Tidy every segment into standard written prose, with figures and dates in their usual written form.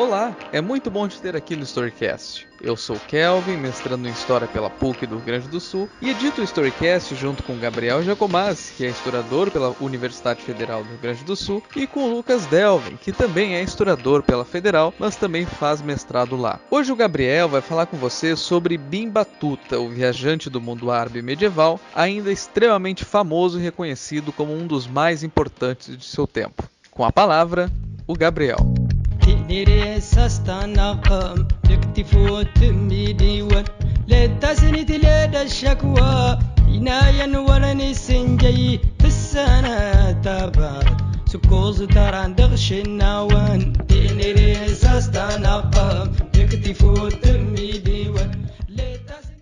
Olá, é muito bom te ter aqui no Storycast. Eu sou Kelvin, mestrando em História pela PUC do Rio Grande do Sul, e edito o Storycast junto com Gabriel Jacomazzi, que é historiador pela Universidade Federal do Rio Grande do Sul, e com Lucas Delvin, que também é historiador pela Federal, mas também faz mestrado lá. Hoje o Gabriel vai falar com você sobre Ibn Battuta, o viajante do mundo árabe medieval, ainda extremamente famoso e reconhecido como um dos mais importantes de seu tempo. Com a palavra, o Gabriel.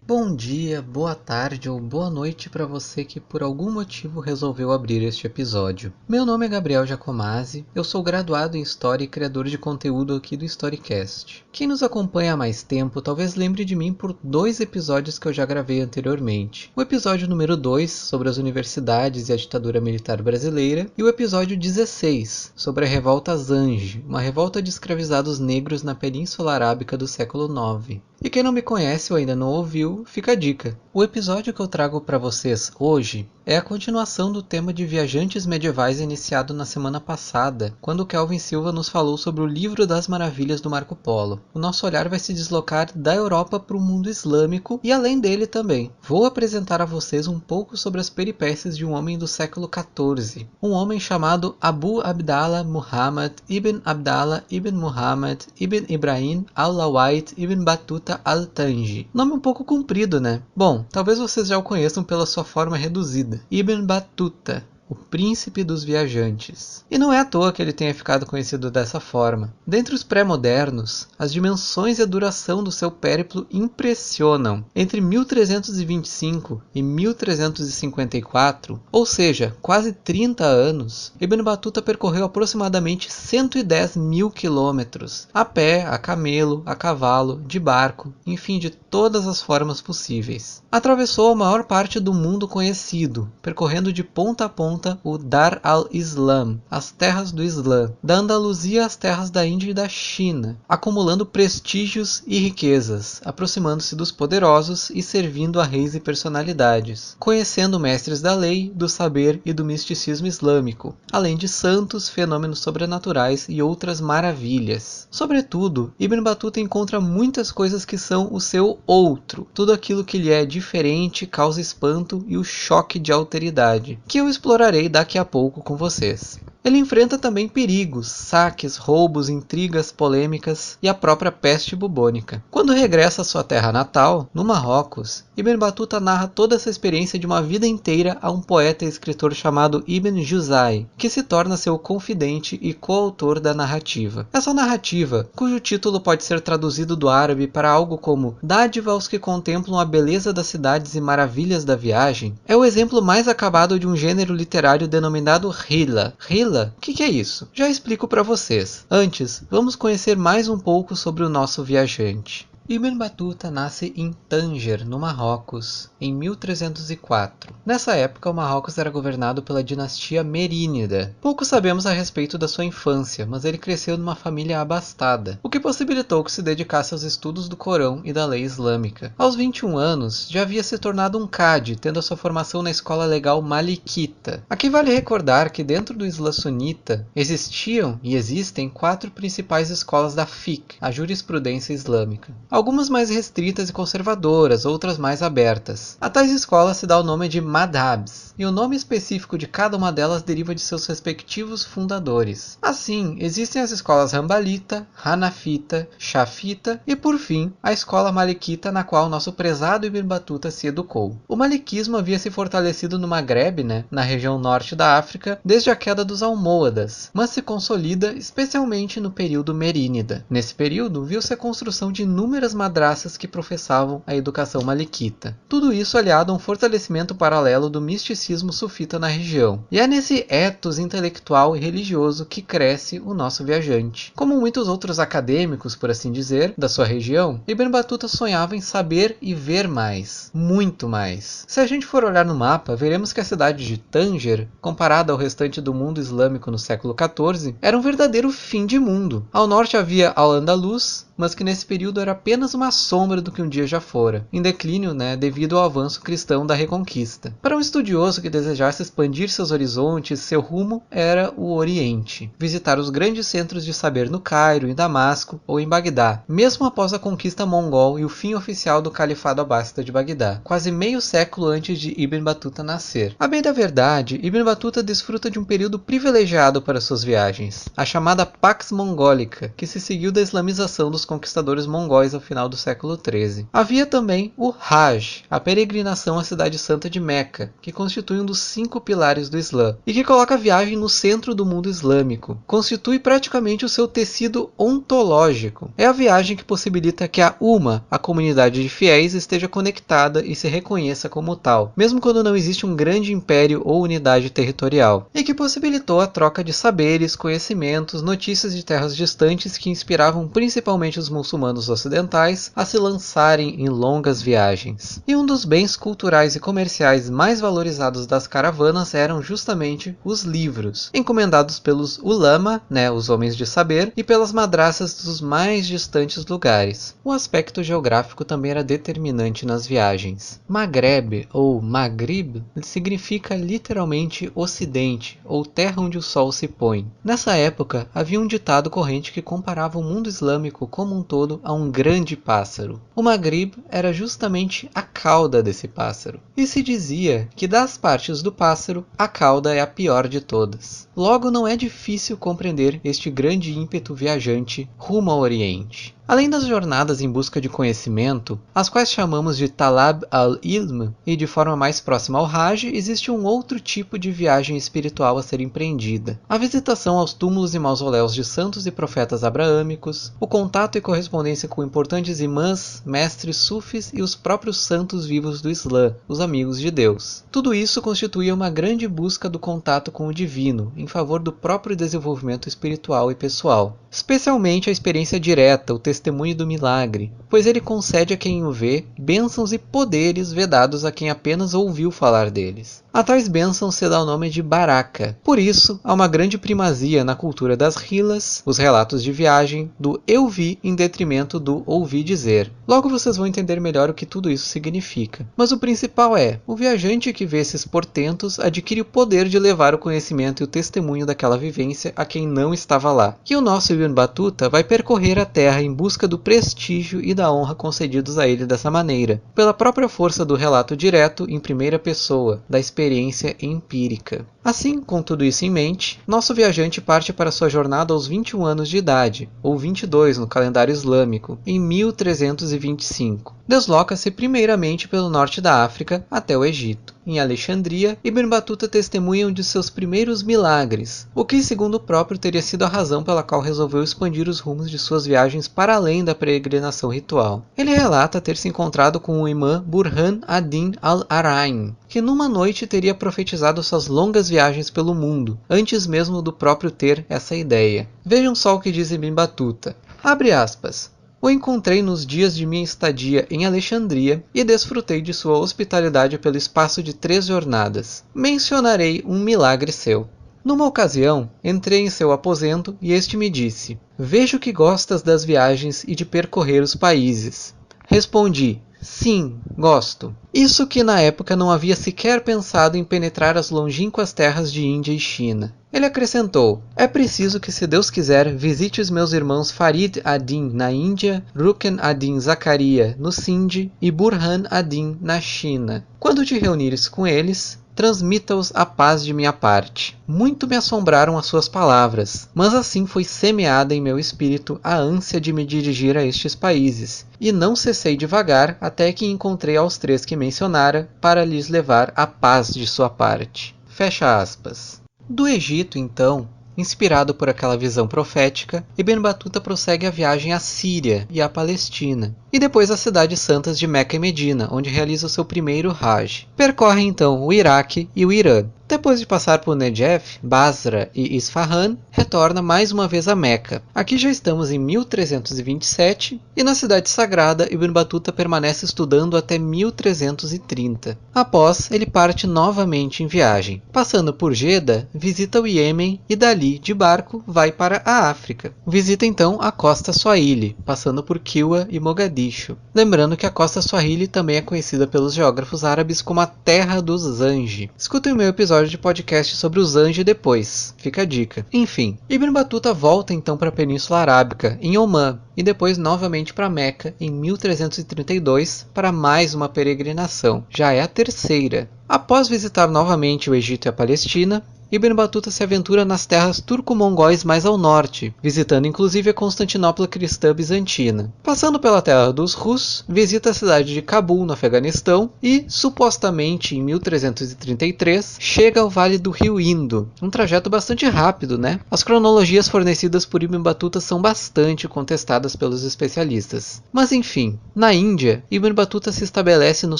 Bom dia, boa tarde ou boa noite para você que por algum motivo resolveu abrir este episódio. Meu nome é Gabriel Jacomazzi, eu sou graduado em História e criador de conteúdo aqui do Storycast. Quem nos acompanha há mais tempo talvez lembre de mim por 2 episódios que eu já gravei anteriormente. O episódio número 2, sobre as universidades e a ditadura militar brasileira, e o episódio 16, sobre a revolta Zange, uma revolta de escravizados negros na Península Arábica do século IX. E quem não me conhece ou ainda não ouviu, fica a dica. O episódio que eu trago para vocês hoje é a continuação do tema de viajantes medievais iniciado na semana passada, quando o Kelvin Silva nos falou sobre o Livro das Maravilhas do Marco Polo. O nosso olhar vai se deslocar da Europa para o mundo islâmico e além dele também. Vou apresentar a vocês um pouco sobre as peripécias de um homem do século XIV. Um homem chamado Abu Abdallah Muhammad ibn Abdallah ibn Muhammad ibn Ibrahim al-Lawait ibn Battuta al-Tanji. Nome um pouco comprido, né? Bom, talvez vocês já o conheçam pela sua forma reduzida. Ibn Battuta, o príncipe dos viajantes. E não é à toa que ele tenha ficado conhecido dessa forma. Dentre os pré-modernos, as dimensões e a duração do seu périplo impressionam. Entre 1325 e 1354, ou seja, quase 30 anos, Ibn Battuta percorreu aproximadamente 110 mil quilômetros, a pé, a camelo, a cavalo, de barco, enfim, de todas as formas possíveis. Atravessou a maior parte do mundo conhecido, percorrendo de ponta a ponta o Dar al-Islam, as terras do Islã, da Andaluzia às terras da Índia e da China, acumulando prestígios e riquezas, aproximando-se dos poderosos e servindo a reis e personalidades, conhecendo mestres da lei, do saber e do misticismo islâmico, além de santos, fenômenos sobrenaturais e outras maravilhas. Sobretudo, Ibn Battuta encontra muitas coisas que são o seu outro, tudo aquilo que lhe é diferente, causa espanto e o choque de alteridade, que eu explorarei daqui a pouco com vocês. Ele enfrenta também perigos, saques, roubos, intrigas, polêmicas e a própria peste bubônica. Quando regressa à sua terra natal, no Marrocos, Ibn Battuta narra toda essa experiência de uma vida inteira a um poeta e escritor chamado Ibn Juzay, que se torna seu confidente e coautor da narrativa. Essa narrativa, cujo título pode ser traduzido do árabe para algo como Dádiva aos que contemplam a beleza das cidades e maravilhas da viagem, é o exemplo mais acabado de um gênero literário denominado Hila. O que é isso? Já explico para vocês. Antes, vamos conhecer mais um pouco sobre o nosso viajante. Ibn Battuta nasce em Tanger, no Marrocos, em 1304. Nessa época, o Marrocos era governado pela dinastia Merínida. Pouco sabemos a respeito da sua infância, mas ele cresceu numa família abastada, o que possibilitou que se dedicasse aos estudos do Corão e da lei islâmica. Aos 21 anos, já havia se tornado um cadi, tendo a sua formação na escola legal malikita. Aqui vale recordar que dentro do Islã sunita existiam e existem 4 principais escolas da fiqh, a jurisprudência islâmica. Algumas mais restritas e conservadoras, outras mais abertas. A tais escolas se dá o nome de madhabs, e o nome específico de cada uma delas deriva de seus respectivos fundadores. Assim, existem as escolas Rambalita, Hanafita, Shafita e, por fim, a escola Malikita, na qual nosso prezado Ibn Battuta se educou. O malikismo havia se fortalecido no Maghreb, na região norte da África, desde a queda dos Almôadas, mas se consolida especialmente no período Merínida. Nesse período, viu-se a construção de inúmeras inúmeras madraças que professavam a educação maliquita. Tudo isso aliado a um fortalecimento paralelo do misticismo sufita na região. E é nesse ethos intelectual e religioso que cresce o nosso viajante. Como muitos outros acadêmicos, por assim dizer, da sua região, Ibn Battuta sonhava em saber e ver mais. Muito mais. Se a gente for olhar no mapa, veremos que a cidade de Tanger, comparada ao restante do mundo islâmico no século XIV, era um verdadeiro fim de mundo. Ao norte havia Al-Andalus, mas que nesse período era apenas uma sombra do que um dia já fora, em declínio, devido ao avanço cristão da Reconquista. Para um estudioso que desejasse expandir seus horizontes, seu rumo era o Oriente, visitar os grandes centros de saber no Cairo, em Damasco ou em Bagdá, mesmo após a conquista mongol e o fim oficial do califado abássida de Bagdá, quase meio século antes de Ibn Battuta nascer. A bem da verdade, Ibn Battuta desfruta de um período privilegiado para suas viagens, a chamada Pax Mongólica, que se seguiu da islamização dos conquistadores mongóis ao final do século XIII. Havia também o Hajj, a peregrinação à cidade santa de Meca, que constitui um dos 5 pilares do Islã, e que coloca a viagem no centro do mundo islâmico. Constitui praticamente o seu tecido ontológico. É a viagem que possibilita que a Umma, a comunidade de fiéis, esteja conectada e se reconheça como tal, mesmo quando não existe um grande império ou unidade territorial, e que possibilitou a troca de saberes, conhecimentos, notícias de terras distantes que inspiravam principalmente os muçulmanos ocidentais a se lançarem em longas viagens. E um dos bens culturais e comerciais mais valorizados das caravanas eram justamente os livros, encomendados pelos ulama, os homens de saber, e pelas madraças dos mais distantes lugares. O aspecto geográfico também era determinante nas viagens. Maghreb, ou Maghrib, significa literalmente ocidente, ou terra onde o sol se põe. Nessa época, havia um ditado corrente que comparava o mundo islâmico como um todo a um grande pássaro. O Maghrib era justamente a cauda desse pássaro. E se dizia que das partes do pássaro, a cauda é a pior de todas. Logo, não é difícil compreender este grande ímpeto viajante rumo ao Oriente. Além das jornadas em busca de conhecimento, as quais chamamos de Talab al-Ilm, e de forma mais próxima ao Hajj, existe um outro tipo de viagem espiritual a ser empreendida. A visitação aos túmulos e mausoléus de santos e profetas abraâmicos, o contato e correspondência com importantes imãs, mestres sufis e os próprios santos vivos do Islã, os amigos de Deus. Tudo isso constituía uma grande busca do contato com o divino, em favor do próprio desenvolvimento espiritual e pessoal. Especialmente a experiência direta, o testemunho do milagre, pois ele concede a quem o vê bênçãos e poderes vedados a quem apenas ouviu falar deles. A tais bênçãos se dá o nome de baraka. Por isso, há uma grande primazia na cultura das hilas, os relatos de viagem, do eu vi em detrimento do ouvi dizer. Logo vocês vão entender melhor o que tudo isso significa. Mas o principal é, o viajante que vê esses portentos adquire o poder de levar o conhecimento e o testemunho daquela vivência a quem não estava lá. E o nosso Ibn Battuta vai percorrer a terra em busca do prestígio e da honra concedidos a ele dessa maneira, pela própria força do relato direto em primeira pessoa, da experiência empírica. Assim, com tudo isso em mente, nosso viajante parte para sua jornada aos 21 anos de idade, ou 22 no calendário islâmico, em 1325. Desloca-se primeiramente pelo norte da África até o Egito. Em Alexandria, Ibn Battuta testemunha um de seus primeiros milagres, o que, segundo o próprio, teria sido a razão pela qual resolveu expandir os rumos de suas viagens para além da peregrinação ritual. Ele relata ter se encontrado com o imã Burhan ad-Din al-Arain, que numa noite teria profetizado suas longas viagens pelo mundo, antes mesmo do próprio ter essa ideia. Vejam só o que diz Ibn Battuta. Abre aspas. O encontrei nos dias de minha estadia em Alexandria e desfrutei de sua hospitalidade pelo espaço de 3 jornadas. Mencionarei um milagre seu. Numa ocasião, entrei em seu aposento e este me disse: Vejo que gostas das viagens e de percorrer os países. Respondi: Sim, gosto. Isso que na época não havia sequer pensado em penetrar as longínquas terras de Índia e China. Ele acrescentou: É preciso que, se Deus quiser, visite os meus irmãos Farid ad-Din na Índia, Rukn ad-Din Zakaria no Sindh e Burhan ad-Din na China. Quando te reunires com eles, transmita-os a paz de minha parte. Muito me assombraram as suas palavras, mas assim foi semeada em meu espírito a ânsia de me dirigir a estes países, e não cessei de vagar até que encontrei aos 3 que mencionara para lhes levar a paz de sua parte. Fecha aspas. Do Egito, então, Inspirado por aquela visão profética, Ibn Batuta prossegue a viagem à Síria e à Palestina, e depois às cidades santas de Meca e Medina, onde realiza o seu primeiro Hajj. Percorre então o Iraque e o Irã. Depois de passar por Nejef, Basra e Isfahan, retorna mais uma vez a Meca. Aqui já estamos em 1327 e na cidade sagrada Ibn Batuta permanece estudando até 1330. Após, ele parte novamente em viagem. Passando por Jeddah, visita o Iêmen e dali, de barco, vai para a África. Visita então a costa Swahili, passando por Kilwa e Mogadishu. Lembrando que a costa Swahili também é conhecida pelos geógrafos árabes como a Terra dos Zanji. Escutem o meu episódio de podcast sobre os Zanji depois, fica a dica. Enfim, Ibn Batuta volta então para a Península Arábica, em Omã, e depois novamente para Meca, em 1332, para mais uma peregrinação. Já é a terceira. Após visitar novamente o Egito e a Palestina, Ibn Batuta se aventura nas terras turco-mongóis mais ao norte, visitando inclusive a Constantinopla cristã bizantina. Passando pela terra dos Rus, visita a cidade de Cabul, no Afeganistão, e, supostamente em 1333, chega ao vale do rio Indo. Um trajeto bastante rápido, né? As cronologias fornecidas por Ibn Batuta são bastante contestadas pelos especialistas. Mas enfim, na Índia, Ibn Batuta se estabelece no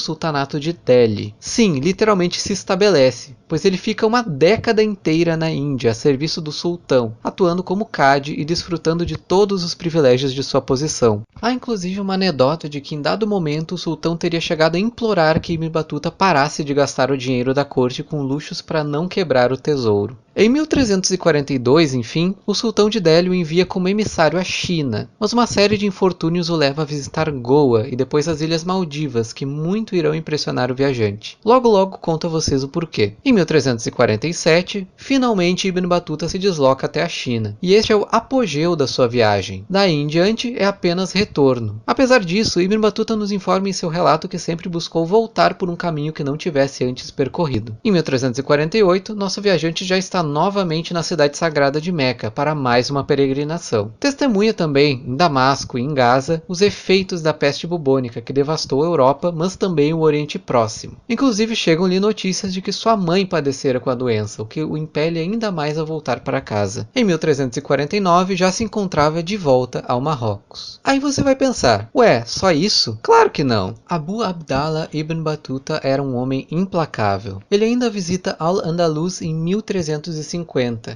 sultanato de Delhi. Sim, literalmente se estabelece, pois ele fica uma década inteira na Índia a serviço do sultão, atuando como cadi e desfrutando de todos os privilégios de sua posição. Há inclusive uma anedota de que em dado momento o sultão teria chegado a implorar que Ibn Batuta parasse de gastar o dinheiro da corte com luxos para não quebrar o tesouro. Em 1342, enfim, o sultão de Delhi o envia como emissário à China, mas uma série de infortúnios o leva a visitar Goa e depois as Ilhas Maldivas, que muito irão impressionar o viajante. Logo logo conto a vocês o porquê. Em 1347, finalmente Ibn Batuta se desloca até a China, e este é o apogeu da sua viagem. Daí em diante é apenas retorno. Apesar disso, Ibn Batuta nos informa em seu relato que sempre buscou voltar por um caminho que não tivesse antes percorrido. Em 1348, nosso viajante já está novamente na cidade sagrada de Meca para mais uma peregrinação. Testemunha também, em Damasco e em Gaza, os efeitos da peste bubônica que devastou a Europa, mas também o Oriente Próximo. Inclusive chegam-lhe notícias de que sua mãe padecera com a doença, o que o impele ainda mais a voltar para casa. Em 1349 já se encontrava de volta ao Marrocos. Aí você vai pensar, ué, só isso? Claro que não! Abu Abdallah ibn Batuta era um homem implacável. Ele ainda visita Al-Andalus em 1350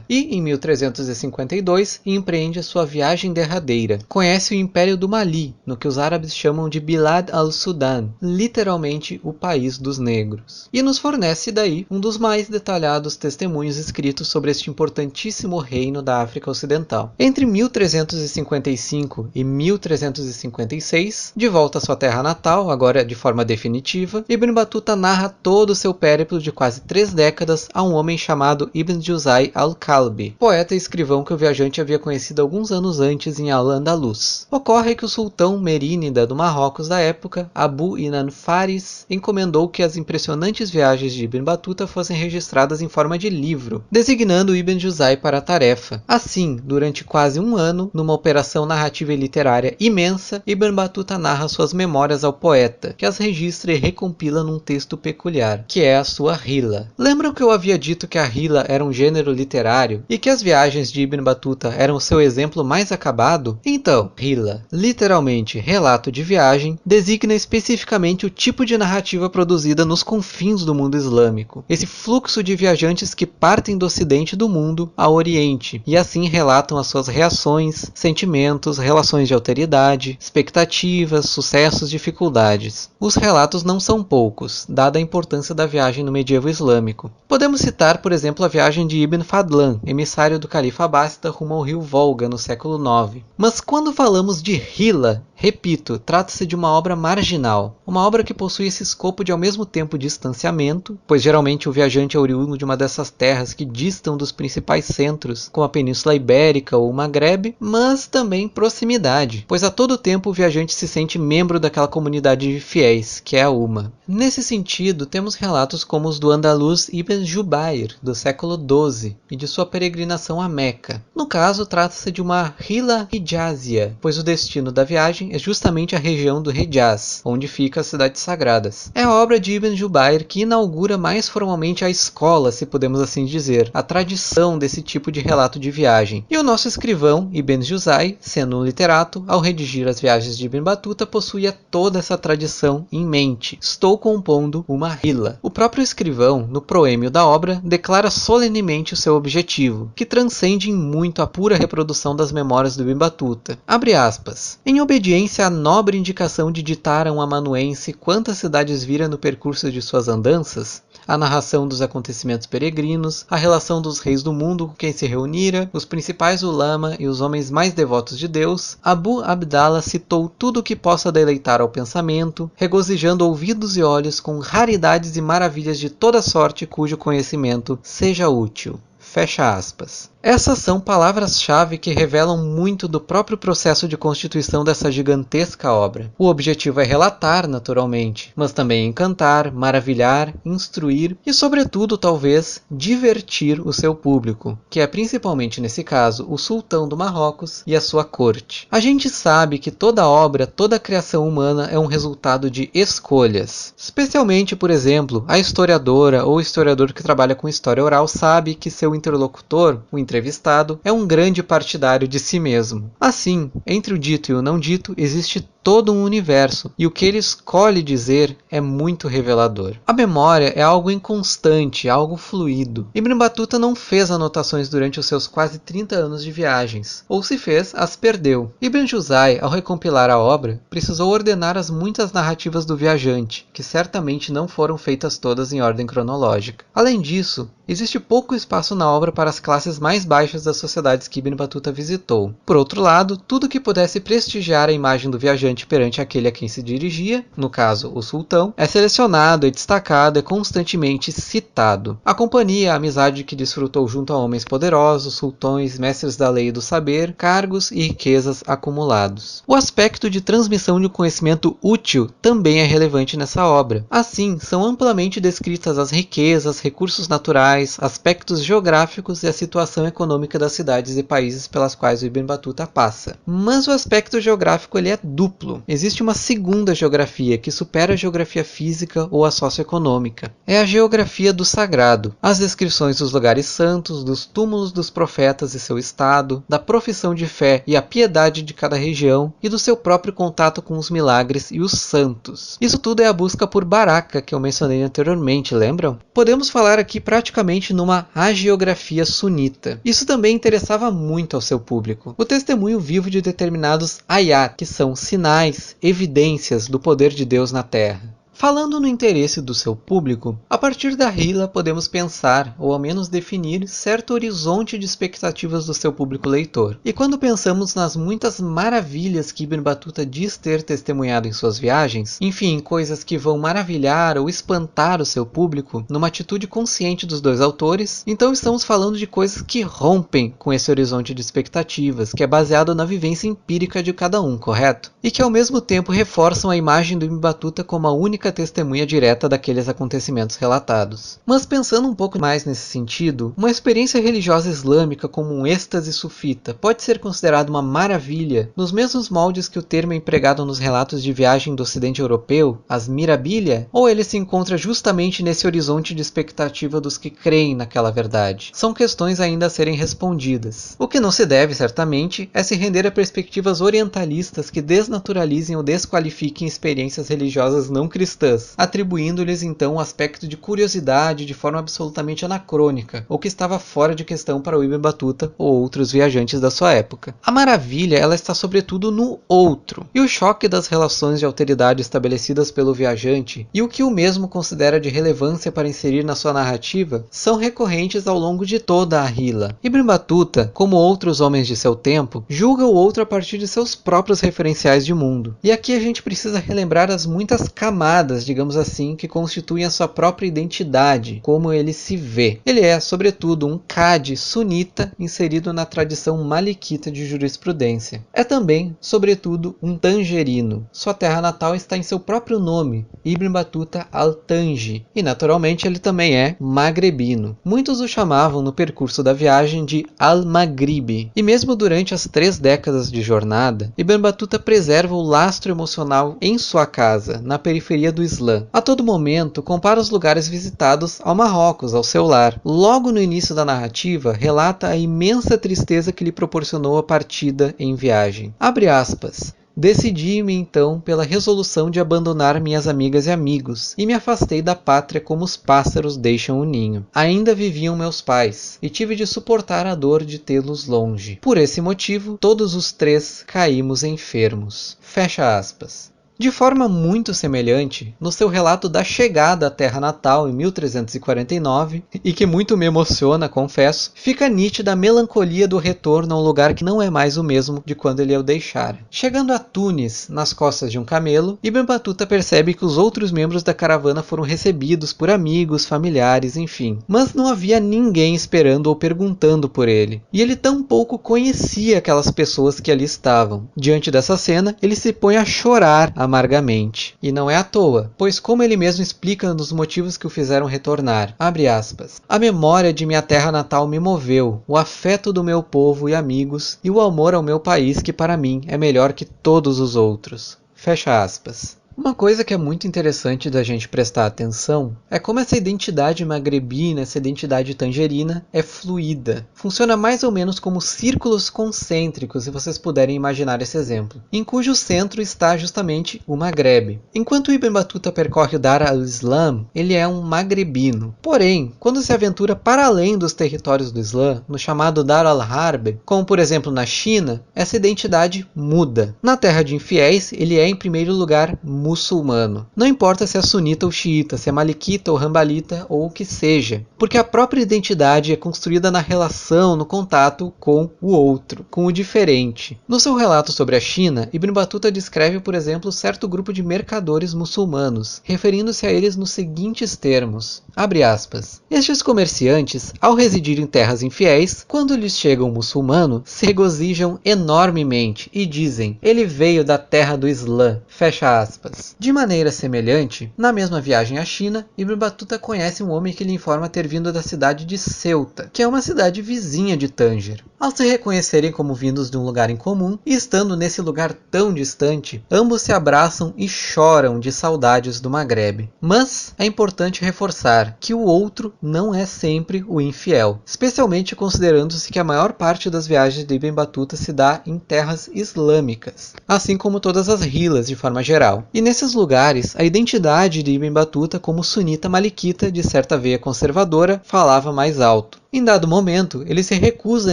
e, em 1352, empreende a sua viagem derradeira. Conhece o Império do Mali, no que os árabes chamam de Bilad al-Sudan, literalmente o país dos negros. E nos fornece daí um dos mais detalhados testemunhos escritos sobre este importantíssimo reino da África Ocidental. Entre 1355 e 1356, de volta à sua terra natal, agora de forma definitiva, Ibn Batuta narra todo o seu périplo de quase 3 décadas a um homem chamado Ibn Juzay al-Kalbi, poeta e escrivão que o viajante havia conhecido alguns anos antes em Al-Andalus. Ocorre que o sultão merínida do Marrocos da época, Abu Inan Faris, encomendou que as impressionantes viagens de Ibn Batuta fossem registradas em forma de livro, designando Ibn Juzay para a tarefa. Assim, durante quase um ano, numa operação narrativa e literária imensa, Ibn Batuta narra suas memórias ao poeta, que as registra e recompila num texto peculiar, que é a sua Hila. Lembram que eu havia dito que a Hila era um gênero literário e que as viagens de Ibn Batuta eram o seu exemplo mais acabado? Então, Hila, literalmente relato de viagem, designa especificamente o tipo de narrativa produzida nos confins do mundo islâmico. Esse fluxo de viajantes que partem do ocidente do mundo ao oriente e assim relatam as suas reações, sentimentos, relações de alteridade, expectativas, sucessos, dificuldades. Os relatos não são poucos, dada a importância da viagem no medievo islâmico. Podemos citar, por exemplo, a viagem de Ibn Fadlan, emissário do califa abássida rumo ao rio Volga no século IX. Mas quando falamos de Hila, repito, trata-se de uma obra marginal, uma obra que possui esse escopo de ao mesmo tempo distanciamento, pois geralmente o viajante é oriundo de uma dessas terras que distam dos principais centros, como a Península Ibérica ou o Maghreb, mas também proximidade, pois a todo tempo o viajante se sente membro daquela comunidade de fiéis, que é a Umma. Nesse sentido, temos relatos como os do andaluz Ibn Jubayr, do século XII, e de sua peregrinação a Meca. No caso, trata-se de uma Hila Hijazia, pois o destino da viagem viagem é justamente a região do Hejaz, onde fica as cidades sagradas. É a obra de Ibn Jubayr que inaugura mais formalmente a escola, se podemos assim dizer, a tradição desse tipo de relato de viagem. E o nosso escrivão, Ibn Juzay, sendo um literato, ao redigir as viagens de Ibn Batuta, possuía toda essa tradição em mente. Estou compondo uma hila. O próprio escrivão, no proêmio da obra, declara solenemente o seu objetivo, que transcende em muito a pura reprodução das memórias do Ibn Batuta. Abre aspas. Em obediência à nobre indicação de ditar a um amanuense quantas cidades vira no percurso de suas andanças, a narração dos acontecimentos peregrinos, a relação dos reis do mundo com quem se reunira, os principais ulama e os homens mais devotos de Deus, Abu Abdallah citou tudo o que possa deleitar ao pensamento, regozijando ouvidos e olhos com raridades e maravilhas de toda sorte cujo conhecimento seja útil. Fecha aspas. Essas são palavras-chave que revelam muito do próprio processo de constituição dessa gigantesca obra. O objetivo é relatar, naturalmente, mas também encantar, maravilhar, instruir e, sobretudo, talvez, divertir o seu público, que é principalmente nesse caso o sultão do Marrocos e a sua corte. A gente sabe que toda obra, toda criação humana é um resultado de escolhas. Especialmente, por exemplo, a historiadora ou historiador que trabalha com história oral sabe que seu interlocutor, o entrevistado, é um grande partidário de si mesmo. Assim, entre o dito e o não dito, existe todo um universo, e o que ele escolhe dizer é muito revelador. A memória é algo inconstante, algo fluido. Ibn Batuta não fez anotações durante os seus quase 30 anos de viagens, ou se fez, as perdeu. Ibn Juzay, ao recompilar a obra, precisou ordenar as muitas narrativas do viajante, que certamente não foram feitas todas em ordem cronológica. Além disso, existe pouco espaço na obra para as classes mais baixas das sociedades que Ibn Batuta visitou. Por outro lado, tudo que pudesse prestigiar a imagem do viajante perante aquele a quem se dirigia, no caso o sultão, é selecionado, é destacado, é constantemente citado. A companhia, a amizade que desfrutou junto a homens poderosos, sultões, mestres da lei e do saber, cargos e riquezas acumulados. O aspecto de transmissão de um conhecimento útil também é relevante nessa obra. Assim, são amplamente descritas as riquezas, recursos naturais, aspectos geográficos e a situação econômica das cidades e países pelas quais o Ibn Batuta passa. Mas o aspecto geográfico ele é duplo. Existe uma segunda geografia que supera a geografia física ou a socioeconômica. É a geografia do sagrado. As descrições dos lugares santos, dos túmulos dos profetas e seu estado, da profissão de fé e a piedade de cada região e do seu próprio contato com os milagres e os santos. Isso tudo é a busca por Baraka que eu mencionei anteriormente, lembram? Podemos falar aqui praticamente numa hagiografia sunita. Isso também interessava muito ao seu público. O testemunho vivo de determinados ayat, que são sinais, evidências do poder de Deus na Terra. Falando no interesse do seu público, a partir da hila podemos pensar, ou ao menos definir, certo horizonte de expectativas do seu público leitor. E quando pensamos nas muitas maravilhas que Ibn Batuta diz ter testemunhado em suas viagens, enfim, coisas que vão maravilhar ou espantar o seu público, numa atitude consciente dos dois autores, então estamos falando de coisas que rompem com esse horizonte de expectativas, que é baseado na vivência empírica de cada um, correto? E que ao mesmo tempo reforçam a imagem do Ibn Batuta como a única testemunha direta daqueles acontecimentos relatados. Mas pensando um pouco mais nesse sentido, uma experiência religiosa islâmica como um êxtase sufita pode ser considerada uma maravilha nos mesmos moldes que o termo é empregado nos relatos de viagem do ocidente europeu, as mirabilia, ou ele se encontra justamente nesse horizonte de expectativa dos que creem naquela verdade? São questões ainda a serem respondidas. O que não se deve, certamente, é se render a perspectivas orientalistas que desnaturalizem ou desqualifiquem experiências religiosas não cristãs, atribuindo-lhes então um aspecto de curiosidade de forma absolutamente anacrônica, ou que estava fora de questão para o Ibn Batuta ou outros viajantes da sua época. A maravilha ela está sobretudo no outro, e o choque das relações de alteridade estabelecidas pelo viajante e o que o mesmo considera de relevância para inserir na sua narrativa são recorrentes ao longo de toda a hila. Ibn Batuta, como outros homens de seu tempo, julga o outro a partir de seus próprios referenciais de mundo. E aqui a gente precisa relembrar as muitas camadas camadas, digamos assim, que constituem a sua própria identidade, como ele se vê. Ele é, sobretudo, um qadi sunita inserido na tradição maliquita de jurisprudência. É também, sobretudo, um tangerino. Sua terra natal está em seu próprio nome, Ibn Battuta al-Tanji, e naturalmente ele também é magrebino. Muitos o chamavam no percurso da viagem de al-Maghribi, e mesmo durante as 3 décadas de jornada, Ibn Battuta preserva o lastro emocional em sua casa, na periferia do Islã. A todo momento, compara os lugares visitados ao Marrocos, ao seu lar. Logo no início da narrativa, relata a imensa tristeza que lhe proporcionou a partida em viagem. Abre aspas. Decidi-me então pela resolução de abandonar minhas amigas e amigos, e me afastei da pátria como os pássaros deixam o ninho. Ainda viviam meus pais, e tive de suportar a dor de tê-los longe. Por esse motivo, todos os 3 caímos enfermos. Fecha aspas. De forma muito semelhante, no seu relato da chegada à terra natal em 1349, e que muito me emociona, confesso, fica nítida a melancolia do retorno a um lugar que não é mais o mesmo de quando ele o deixara. Chegando a Tunis, nas costas de um camelo, Ibn Battuta percebe que os outros membros da caravana foram recebidos por amigos, familiares, enfim. Mas não havia ninguém esperando ou perguntando por ele, e ele tampouco conhecia aquelas pessoas que ali estavam. Diante dessa cena, ele se põe a chorar amargamente. E não é à toa, pois como ele mesmo explica nos motivos que o fizeram retornar, abre aspas, a memória de minha terra natal me moveu, o afeto do meu povo e amigos, e o amor ao meu país que para mim é melhor que todos os outros. Fecha aspas. Uma coisa que é muito interessante da gente prestar atenção é como essa identidade magrebina, essa identidade tangerina, é fluida. Funciona mais ou menos como círculos concêntricos, se vocês puderem imaginar esse exemplo, em cujo centro está justamente o Magrebe. Enquanto Ibn Battuta percorre o Dar al-Islam, ele é um magrebino. Porém, quando se aventura para além dos territórios do Islã, no chamado Dar al-Harb, como por exemplo na China, essa identidade muda. Na terra de infiéis, ele é em primeiro lugar muçulmano. Não importa se é sunita ou xiita, se é maliquita ou rambalita ou o que seja, porque a própria identidade é construída na relação, no contato com o outro, com o diferente. No seu relato sobre a China, Ibn Battuta descreve, por exemplo, certo grupo de mercadores muçulmanos, referindo-se a eles nos seguintes termos, abre aspas, estes comerciantes, ao residir em terras infiéis, quando lhes chega um muçulmano, se regozijam enormemente e dizem, ele veio da terra do Islã, fecha aspas. De maneira semelhante, na mesma viagem à China, Ibn Battuta conhece um homem que lhe informa ter vindo da cidade de Ceuta, que é uma cidade vizinha de Tânger. Ao se reconhecerem como vindos de um lugar em comum, e estando nesse lugar tão distante, ambos se abraçam e choram de saudades do Magrebe. Mas é importante reforçar que o outro não é sempre o infiel, especialmente considerando-se que a maior parte das viagens de Ibn Battuta se dá em terras islâmicas, assim como todas as rilas de forma geral. E nesses lugares, a identidade de Ibn Battuta como sunita maliquita de certa veia conservadora falava mais alto. Em dado momento, ele se recusa a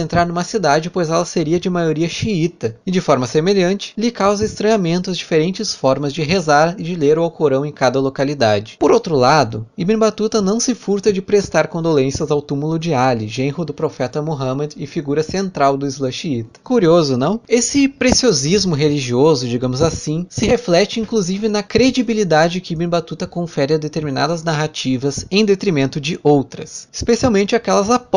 entrar numa cidade pois ela seria de maioria xiita, e de forma semelhante, lhe causa estranhamento as diferentes formas de rezar e de ler o Alcorão em cada localidade. Por outro lado, Ibn Battuta não se furta de prestar condolências ao túmulo de Ali, genro do profeta Muhammad e figura central do Islã xiita. Curioso, não? Esse preciosismo religioso, digamos assim, se reflete inclusive na credibilidade que Ibn Battuta confere a determinadas narrativas em detrimento de outras, especialmente aquelas apócrifas,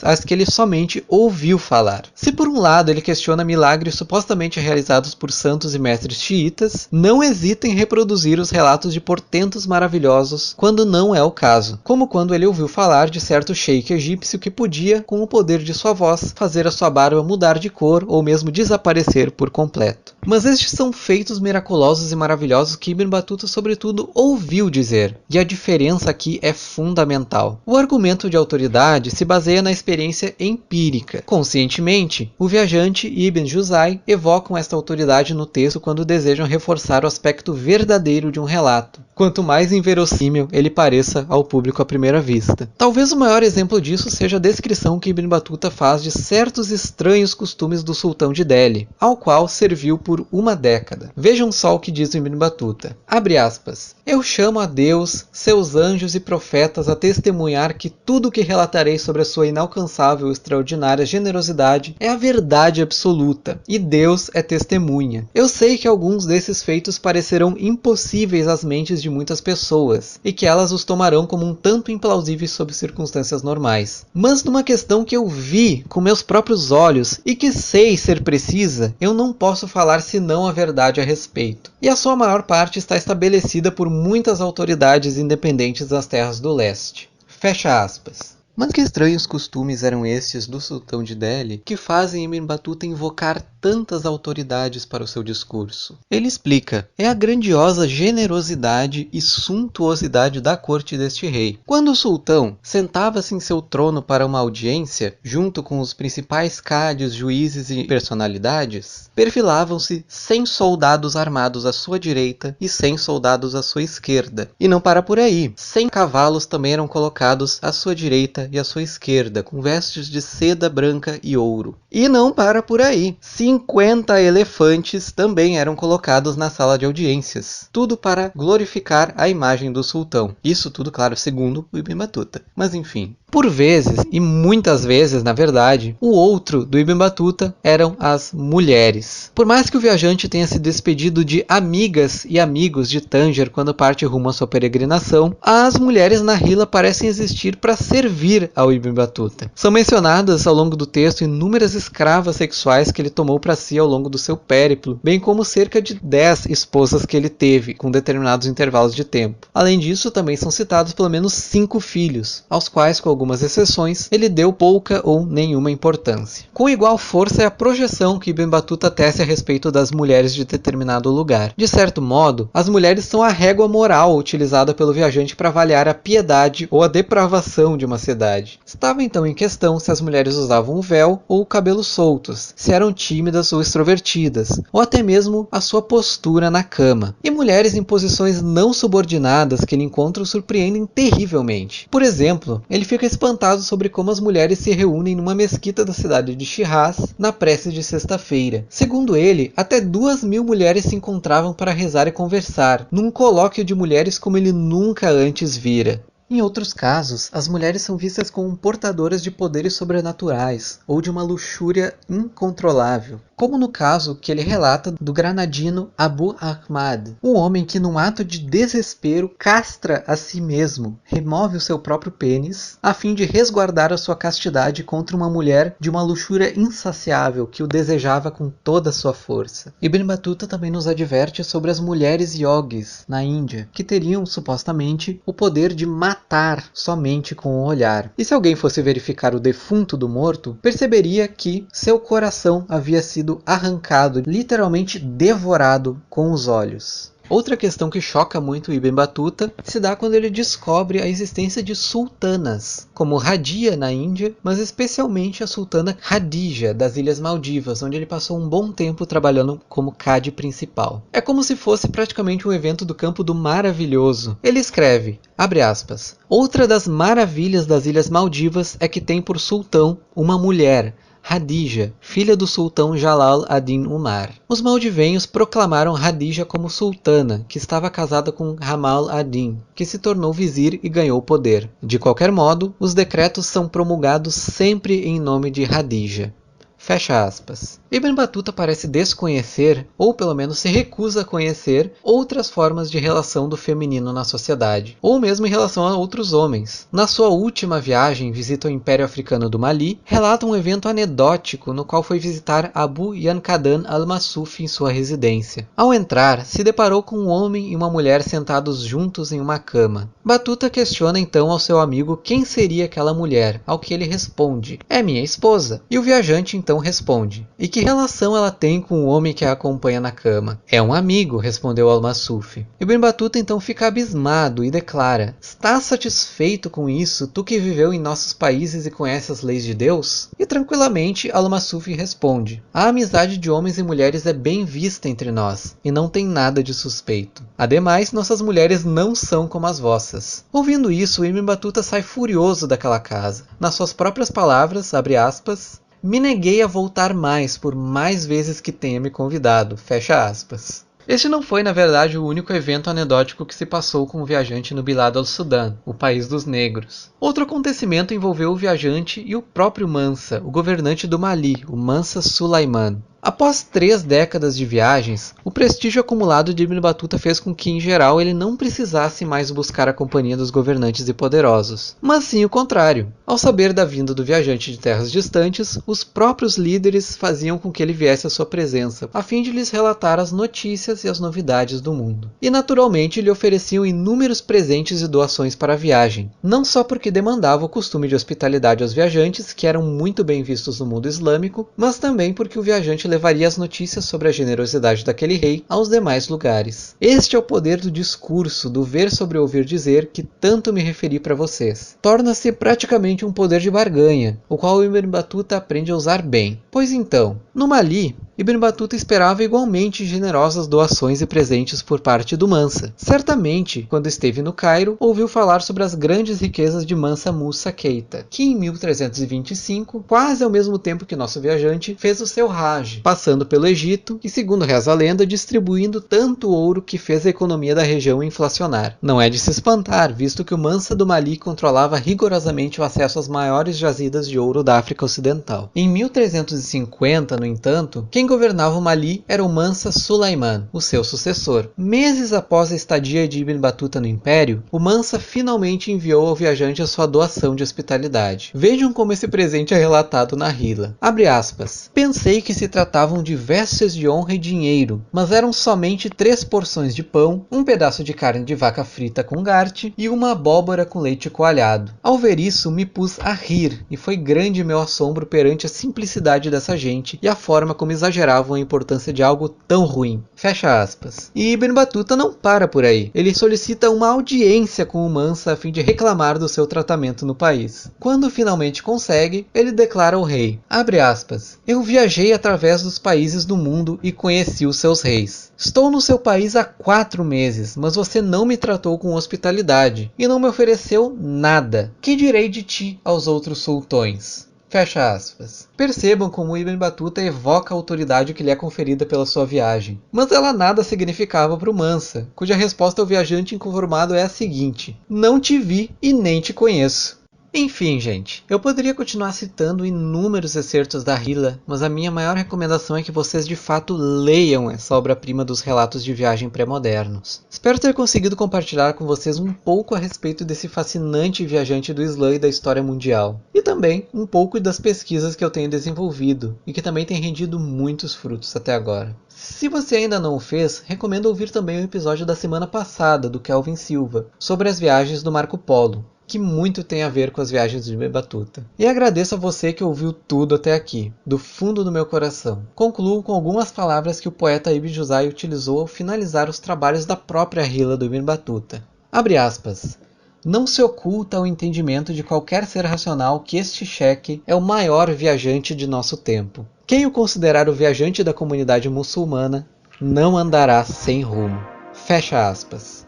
as que ele somente ouviu falar. Se por um lado ele questiona milagres supostamente realizados por santos e mestres xiitas, não hesita em reproduzir os relatos de portentos maravilhosos quando não é o caso, como quando ele ouviu falar de certo sheik egípcio que podia, com o poder de sua voz, fazer a sua barba mudar de cor ou mesmo desaparecer por completo. Mas estes são feitos miraculosos e maravilhosos que Ibn Battuta sobretudo ouviu dizer, e a diferença aqui é fundamental. O argumento de autoridade se baseia na experiência empírica. Conscientemente, o viajante e Ibn Juzay evocam esta autoridade no texto quando desejam reforçar o aspecto verdadeiro de um relato, quanto mais inverossímil ele pareça ao público à primeira vista. Talvez o maior exemplo disso seja a descrição que Ibn Battuta faz de certos estranhos costumes do sultão de Delhi, ao qual serviu por uma década. Vejam só o que diz o Ibn Battuta. Abre aspas. Eu chamo a Deus, seus anjos e profetas a testemunhar que tudo o que relatarei sobre a sua inalcançável e extraordinária generosidade é a verdade absoluta, e Deus é testemunha. Eu sei que alguns desses feitos parecerão impossíveis às mentes de muitas pessoas, e que elas os tomarão como um tanto implausíveis sob circunstâncias normais. Mas numa questão que eu vi com meus próprios olhos e que sei ser precisa, eu não posso falar senão a verdade a respeito. E a sua maior parte está estabelecida por muitas autoridades independentes das terras do leste. Fecha aspas. Mas que estranhos costumes eram estes do sultão de Delhi que fazem Ibn Battuta invocar tantas autoridades para o seu discurso? Ele explica: é a grandiosa generosidade e suntuosidade da corte deste rei. Quando o sultão sentava-se em seu trono para uma audiência, junto com os principais cádios, juízes e personalidades, perfilavam-se 100 soldados armados à sua direita e 100 soldados à sua esquerda. E não para por aí. 100 cavalos também eram colocados à sua direita e à sua esquerda, com vestes de seda branca e ouro. E não para por aí. 50 elefantes também eram colocados na sala de audiências. Tudo para glorificar a imagem do sultão. Isso tudo, claro, segundo o Ibn Battuta. Mas enfim. Por vezes, e muitas vezes, na verdade, o outro do Ibn Battuta eram as mulheres. Por mais que o viajante tenha se despedido de amigas e amigos de Tanger quando parte rumo à sua peregrinação, as mulheres na Hilla parecem existir para servir ao Ibn Battuta. São mencionadas ao longo do texto inúmeras escravas sexuais que ele tomou para si ao longo do seu périplo, bem como cerca de 10 esposas que ele teve, com determinados intervalos de tempo. Além disso, também são citados pelo menos 5 filhos, aos quais, com algumas exceções, ele deu pouca ou nenhuma importância. Com igual força é a projeção que Ibn Battuta tece a respeito das mulheres de determinado lugar. De certo modo, as mulheres são a régua moral utilizada pelo viajante para avaliar a piedade ou a depravação de uma cidade. Estava então em questão se as mulheres usavam o véu ou o cabelo soltos, se eram tímidas ou extrovertidas, ou até mesmo a sua postura na cama. E mulheres em posições não subordinadas que ele encontra o surpreendem terrivelmente. Por exemplo, ele fica espantado sobre como as mulheres se reúnem numa mesquita da cidade de Shiraz na prece de sexta-feira. Segundo ele, até 2.000 mulheres se encontravam para rezar e conversar, num colóquio de mulheres como ele nunca antes vira. Em outros casos, as mulheres são vistas como portadoras de poderes sobrenaturais ou de uma luxúria incontrolável, como no caso que ele relata do granadino Abu Ahmad, um homem que num ato de desespero castra a si mesmo, remove o seu próprio pênis, a fim de resguardar a sua castidade contra uma mulher de uma luxúria insaciável que o desejava com toda a sua força. Ibn Battuta também nos adverte sobre as mulheres yogis na Índia, que teriam supostamente o poder de matar somente com o olhar. E se alguém fosse verificar o defunto do morto, perceberia que seu coração havia sido arrancado, literalmente devorado com os olhos. Outra questão que choca muito Ibn Battuta se dá quando ele descobre a existência de sultanas, como Radia na Índia, mas especialmente a sultana Khadija das Ilhas Maldivas, onde ele passou um bom tempo trabalhando como cadi principal. É como se fosse praticamente um evento do campo do maravilhoso. Ele escreve, abre aspas, outra das maravilhas das Ilhas Maldivas é que tem por sultão uma mulher, Khadija, filha do sultão Jalal ad-Din Umar. Os maldivenhos proclamaram Khadija como sultana, que estava casada com Jamal ad-Din, que se tornou vizir e ganhou o poder. De qualquer modo, os decretos são promulgados sempre em nome de Khadija. Fecha aspas. Ibn Battuta parece desconhecer, ou pelo menos se recusa a conhecer, outras formas de relação do feminino na sociedade, ou mesmo em relação a outros homens. Na sua última viagem, visita ao Império Africano do Mali, relata um evento anedótico no qual foi visitar Abu Yankadan al-Masuf em sua residência. Ao entrar, se deparou com um homem e uma mulher sentados juntos em uma cama. Battuta questiona então ao seu amigo quem seria aquela mulher, ao que ele responde, é minha esposa. E o viajante então responde, e que relação ela tem com o homem que a acompanha na cama? É um amigo, respondeu Al-Masuf. Ibn Battuta então fica abismado e declara, estás satisfeito com isso, tu que viveu em nossos países e conhece as leis de Deus? E tranquilamente Al-Masuf responde, a amizade de homens e mulheres é bem vista entre nós, e não tem nada de suspeito. Ademais, nossas mulheres não são como as vossas. Ouvindo isso, Ibn Battuta sai furioso daquela casa. Nas suas próprias palavras, abre aspas, me neguei a voltar mais por mais vezes que tenha me convidado, fecha aspas. Este não foi, na verdade, o único evento anedótico que se passou com o viajante no Bilad al-Sudan, o país dos negros. Outro acontecimento envolveu o viajante e o próprio Mansa, o governante do Mali, o Mansa Sulaiman. Após 3 décadas de viagens, o prestígio acumulado de Ibn Battuta fez com que, em geral, ele não precisasse mais buscar a companhia dos governantes e poderosos, mas sim o contrário. Ao saber da vinda do viajante de terras distantes, os próprios líderes faziam com que ele viesse à sua presença, a fim de lhes relatar as notícias e as novidades do mundo. E naturalmente lhe ofereciam inúmeros presentes e doações para a viagem, não só porque demandava o costume de hospitalidade aos viajantes, que eram muito bem vistos no mundo islâmico, mas também porque o viajante levaria as notícias sobre a generosidade daquele rei aos demais lugares. Este é o poder do discurso, do ver sobre ouvir dizer, que tanto me referi para vocês. Torna-se praticamente um poder de barganha, o qual Ibn Battuta aprende a usar bem. Pois então, no Mali, Ibn Battuta esperava igualmente generosas doações e presentes por parte do Mansa. Certamente, quando esteve no Cairo, ouviu falar sobre as grandes riquezas de Mansa Musa Keita, que em 1325, quase ao mesmo tempo que nosso viajante, fez o seu Hajj, passando pelo Egito e, segundo reza a lenda, distribuindo tanto ouro que fez a economia da região inflacionar. Não é de se espantar, visto que o Mansa do Mali controlava rigorosamente o acesso às maiores jazidas de ouro da África Ocidental. Em 1350, no entanto, quem governava o Mali era o Mansa Sulaiman, o seu sucessor. Meses após a estadia de Ibn Battuta no Império, o Mansa finalmente enviou ao viajante a sua doação de hospitalidade. Vejam como esse presente é relatado na Hila. Abre aspas. Pensei que se tratavam de vestes de honra e dinheiro, mas eram somente 3 porções de pão, um pedaço de carne de vaca frita com garte e uma abóbora com leite coalhado. Ao ver isso, me pus a rir, e foi grande meu assombro perante a simplicidade dessa gente e a forma como exageravam a importância de algo tão ruim. Fecha aspas. E Ibn Battuta não para por aí. Ele solicita uma audiência com o Mansa a fim de reclamar do seu tratamento no país. Quando finalmente consegue, ele declara ao rei, abre aspas, eu viajei através dos países do mundo e conheci os seus reis. Estou no seu país há 4 meses, mas você não me tratou com hospitalidade e não me ofereceu nada. Que direi de ti aos outros sultões? Fecha aspas. Percebam como Ibn Battuta evoca a autoridade que lhe é conferida pela sua viagem. Mas ela nada significava para o Mansa, cuja resposta ao viajante inconformado é a seguinte: não te vi e nem te conheço. Enfim, gente, eu poderia continuar citando inúmeros excertos da Hila, mas a minha maior recomendação é que vocês de fato leiam essa obra-prima dos relatos de viagem pré-modernos. Espero ter conseguido compartilhar com vocês um pouco a respeito desse fascinante viajante do Islã e da história mundial, e também um pouco das pesquisas que eu tenho desenvolvido, e que também têm rendido muitos frutos até agora. Se você ainda não o fez, recomendo ouvir também o episódio da semana passada, do Kelvin Silva, sobre as viagens do Marco Polo, que muito tem a ver com as viagens de Ibn Battuta. E agradeço a você que ouviu tudo até aqui, do fundo do meu coração. Concluo com algumas palavras que o poeta Ibn Juzay utilizou ao finalizar os trabalhos da própria Hila do Ibn Battuta. Abre aspas. Não se oculta ao entendimento de qualquer ser racional que este cheque é o maior viajante de nosso tempo. Quem o considerar o viajante da comunidade muçulmana não andará sem rumo. Fecha aspas.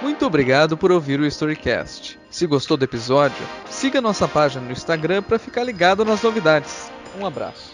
Muito obrigado por ouvir o Storycast. Se gostou do episódio, siga nossa página no Instagram para ficar ligado nas novidades. Um abraço.